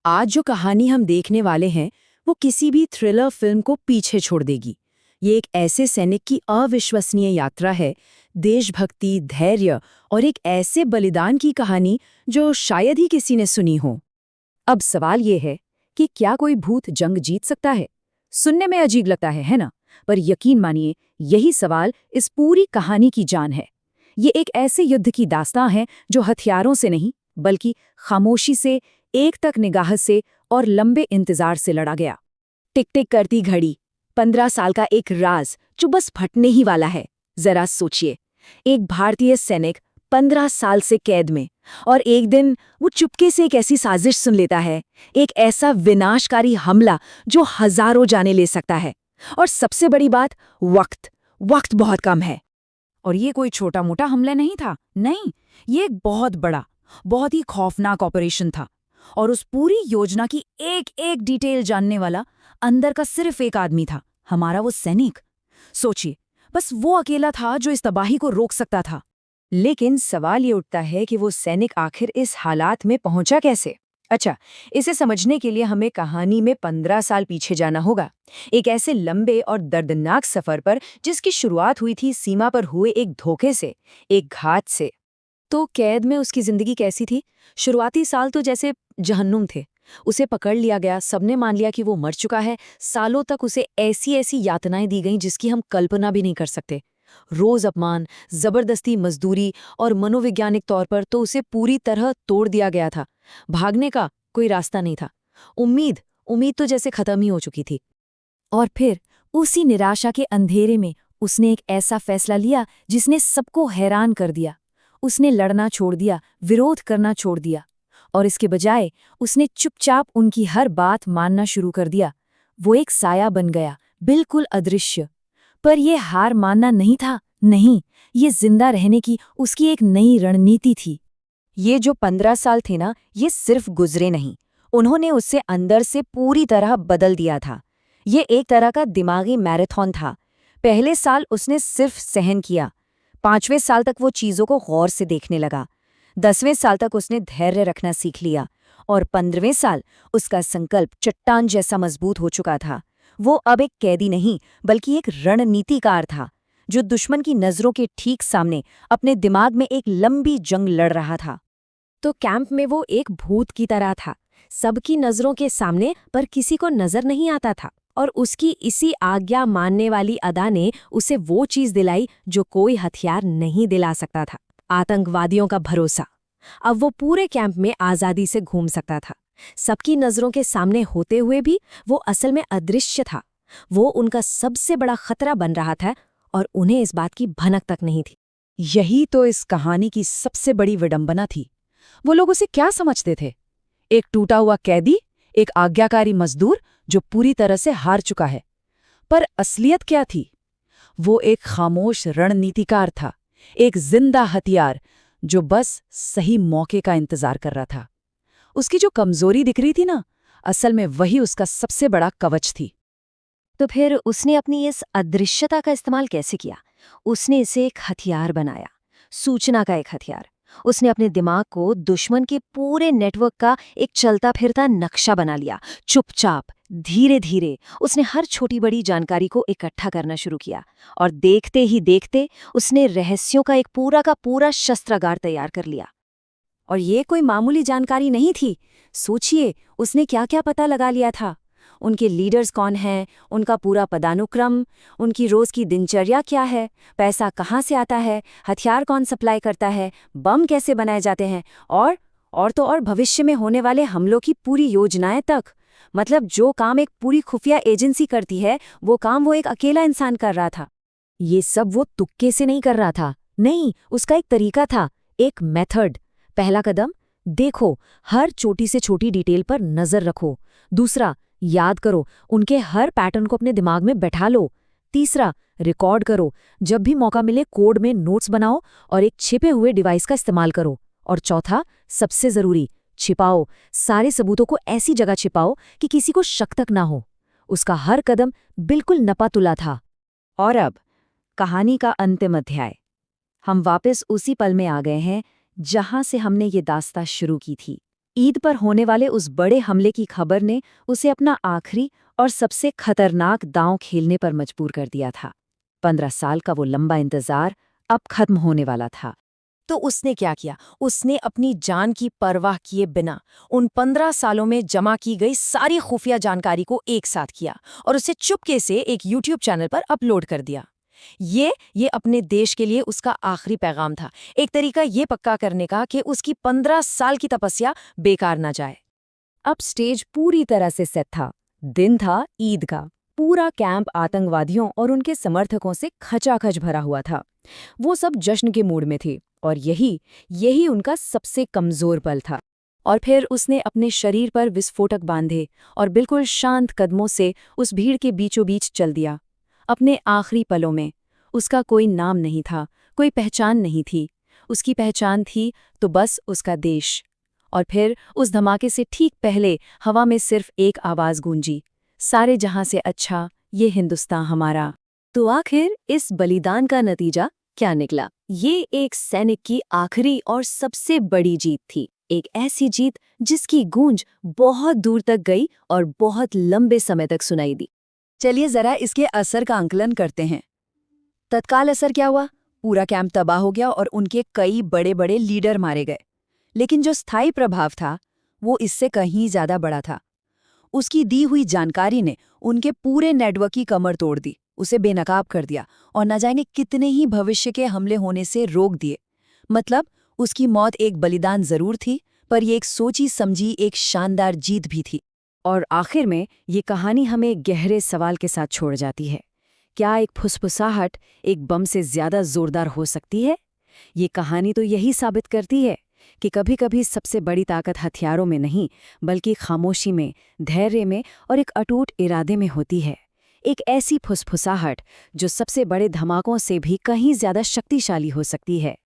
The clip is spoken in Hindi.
आज जो कहानी हम देखने वाले हैं वो किसी भी थ्रिलर फिल्म को पीछे छोड़ देगी। ये एक ऐसे सैनिक की अविश्वसनीय यात्रा है, देशभक्ति, धैर्य और एक ऐसे बलिदान की कहानी जो शायद ही किसी ने सुनी हो। अब सवाल ये है कि क्या कोई भूत जंग जीत सकता है? सुनने में अजीब लगता है ना? पर यकीन मानिए, यही सवाल इस पूरी कहानी की जान है। ये एक ऐसे युद्ध की दास्तां है जो हथियारों से नहीं, बल्कि खामोशी से, एक तक निगाह से और लंबे इंतजार से लड़ा गया। टिक टिक करती घड़ी, 15 साल का एक राज जो बस फटने ही वाला है। जरा सोचिए, एक भारतीय सैनिक 15 साल से कैद में, और एक दिन वो चुपके से एक ऐसी साजिश सुन लेता है, एक ऐसा विनाशकारी हमला जो हजारों जाने ले सकता है। और सबसे बड़ी बात, वक्त बहुत कम है। और ये कोई छोटा मोटा हमला नहीं था, नहीं, ये एक बहुत बड़ा, बहुत ही खौफनाक ऑपरेशन था। और उस पूरी योजना की एक एक डिटेल जानने वाला अंदर का सिर्फ एक आदमी था, हमारा वो सैनिक। सोचिए, बस वो अकेला था जो इस तबाही को रोक सकता था। लेकिन सवाल ये उठता है कि वो सैनिक आखिर इस हालात में पहुंचा कैसे? अच्छा, इसे समझने के लिए हमें कहानी में 15 साल पीछे जाना होगा, एक ऐसे लंबे और दर्दनाक सफर पर जिसकी शुरुआत हुई थी सीमा पर हुए एक धोखे से, एक घात से। तो कैद में उसकी जिंदगी कैसी थी? शुरुआती साल तो जैसे जहन्नुम थे। उसे पकड़ लिया गया, सबने मान लिया कि वो मर चुका है। सालों तक उसे ऐसी ऐसी यातनाएं दी गईं जिसकी हम कल्पना भी नहीं कर सकते। रोज अपमान, जबरदस्ती मजदूरी और मनोवैज्ञानिक तौर पर तो उसे पूरी तरह तोड़ दिया गया था। भागने का कोई रास्ता नहीं था। उम्मीद उम्मीद तो जैसे खत्म ही हो चुकी थी। और फिर उसी निराशा के अंधेरे में उसने एक ऐसा फैसला लिया जिसने सबको हैरान कर दिया। उसने लड़ना छोड़ दिया, विरोध करना छोड़ दिया, और इसके बजाय उसने चुपचाप उनकी हर बात मानना शुरू कर दिया। वो एक साया बन गया, बिल्कुल अदृश्य। पर यह हार मानना नहीं था, नहीं, ये जिंदा रहने की उसकी एक नई रणनीति थी। ये जो 15 साल थे ना, ये सिर्फ गुजरे नहीं, उन्होंने उससे अंदर से पूरी तरह बदल दिया था। ये एक तरह का दिमागी मैराथन था। पहले साल उसने सिर्फ सहन किया, 5वें साल तक वो चीज़ों को गौर से देखने लगा, 10वें साल तक उसने धैर्य रखना सीख लिया, और 15वें साल उसका संकल्प चट्टान जैसा मजबूत हो चुका था। वो अब एक कैदी नहीं, बल्कि एक रणनीतिकार था, जो दुश्मन की नज़रों के ठीक सामने अपने दिमाग में एक लंबी जंग लड़ रहा था। तो कैंप में वो एक भूत की तरह था, सबकी नज़रों के सामने, पर किसी को नज़र नहीं आता था। और उसकी इसी आज्ञा मानने वाली अदा ने उसे वो चीज़ दिलाई जो कोई हथियार नहीं दिला सकता था, आतंकवादियों का भरोसा। अब वो पूरे कैंप में आज़ादी से घूम सकता था, सबकी नज़रों के सामने होते हुए भी वो असल में अदृश्य था। वो उनका सबसे बड़ा खतरा बन रहा था, और उन्हें इस बात की भनक तक नहीं थी। यही तो इस कहानी की सबसे बड़ी विडंबना थी। वो लोग उसे क्या समझते थे? एक टूटा हुआ कैदी, एक आज्ञाकारी मजदूर जो पूरी तरह से हार चुका है। पर असलियत क्या थी? वो एक खामोश रणनीतिकार था, एक जिंदा हथियार जो बस सही मौके का इंतजार कर रहा था। उसकी जो कमजोरी दिख रही थी ना, असल में वही उसका सबसे बड़ा कवच थी। तो फिर उसने अपनी इस अदृश्यता का इस्तेमाल कैसे किया? उसने इसे एक हथियार बनाया, सूचना का एक हथियार। उसने अपने दिमाग को दुश्मन के पूरे नेटवर्क का एक चलता फिरता नक्शा बना लिया। चुपचाप, धीरे धीरे उसने हर छोटी बड़ी जानकारी को इकट्ठा करना शुरू किया, और देखते ही देखते उसने रहस्यों का एक पूरा का पूरा शस्त्रागार तैयार कर लिया। और ये कोई मामूली जानकारी नहीं थी। सोचिए, उसने क्या क्या पता लगा लिया था। उनके लीडर्स कौन हैं, उनका पूरा पदानुक्रम, उनकी रोज की दिनचर्या क्या है, पैसा कहाँ से आता है, हथियार कौन सप्लाई करता है, बम कैसे बनाए जाते हैं, और भविष्य में होने वाले हमलों की पूरी योजनाएं तक। मतलब जो काम एक पूरी खुफिया एजेंसी करती है, वो काम वो एक अकेला इंसान कर रहा था। ये सब वो तुक्के से नहीं कर रहा था, नहीं, उसका एक तरीका था, एक मेथड। पहला कदम, देखो, हर छोटी से छोटी डिटेल पर नजर रखो। दूसरा, याद करो, उनके हर पैटर्न को अपने दिमाग में बैठा लो। तीसरा, रिकॉर्ड करो, जब भी मौका मिले कोड में नोट्स बनाओ और एक छिपे हुए डिवाइस का इस्तेमाल करो। और चौथा, सबसे जरूरी, छिपाओ, सारे सबूतों को ऐसी जगह छिपाओ कि किसी को शक तक ना हो। उसका हर कदम बिल्कुल नपा-तुला था। और अब कहानी का अंतिम अध्याय। हम वापस उसी पल में आ गए हैं जहां से हमने ये दास्तां शुरू की थी। ईद पर होने वाले उस बड़े हमले की खबर ने उसे अपना आखिरी और सबसे खतरनाक दांव खेलने पर मजबूर कर दिया था। 15 साल का वो लंबा इंतजार अब खत्म होने वाला था। तो उसने क्या किया? उसने अपनी जान की परवाह किए बिना उन 15 सालों में जमा की गई सारी खुफिया जानकारी को एक साथ किया और उसे चुपके से एक यूट्यूब चैनल पर अपलोड कर दिया। ये अपने देश के लिए उसका आखिरी पैगाम था, एक तरीका ये पक्का करने का कि उसकी 15 साल की तपस्या बेकार ना जाए। अब स्टेज पूरी तरह से सेट था। दिन था ईद का। पूरा कैंप आतंकवादियों और उनके समर्थकों से खचाखच भरा हुआ था। वो सब जश्न के मूड में थे और यही उनका सबसे कमजोर पल था। और फिर उसने अपने शरीर पर विस्फोटक बांधे और बिल्कुल शांत कदमों से उस भीड़ के बीचों बीच चल दिया। अपने आखिरी पलों में उसका कोई नाम नहीं था, कोई पहचान नहीं थी। उसकी पहचान थी तो बस उसका देश। और फिर उस धमाके से ठीक पहले हवा में सिर्फ एक आवाज गूंजी, सारे जहां से अच्छा, ये हिंदुस्तान हमारा। तो आखिर इस बलिदान का नतीजा क्या निकला? ये एक सैनिक की आखिरी और सबसे बड़ी जीत थी। एक ऐसी जीत जिसकी गूंज बहुत दूर तक गई और बहुत लंबे समय तक सुनाई दी। चलिए जरा इसके असर का आंकलन करते हैं। तत्काल असर क्या हुआ? पूरा कैंप तबाह हो गया और उनके कई बड़े बड़े लीडर मारे गए। लेकिन जो स्थायी प्रभाव था वो इससे कहीं ज्यादा बड़ा था। उसकी दी हुई जानकारी ने उनके पूरे नेटवर्क की कमर तोड़ दी, उसे बेनकाब कर दिया और न जाने कितने ही भविष्य के हमले होने से रोक दिए। मतलब उसकी मौत एक बलिदान जरूर थी, पर ये एक सोची समझी एक शानदार जीत भी थी। और आखिर में ये कहानी हमें गहरे सवाल के साथ छोड़ जाती है। क्या एक फुसफुसाहट एक बम से ज्यादा जोरदार हो सकती है? ये कहानी तो यही साबित करती है कि कभी-कभी सबसे बड़ी ताकत हथियारों में नहीं, बल्कि खामोशी में, धैर्य में और एक अटूट इरादे में होती है। एक ऐसी फुसफुसाहट जो सबसे बड़े धमाकों से भी कहीं ज्यादा शक्तिशाली हो सकती है।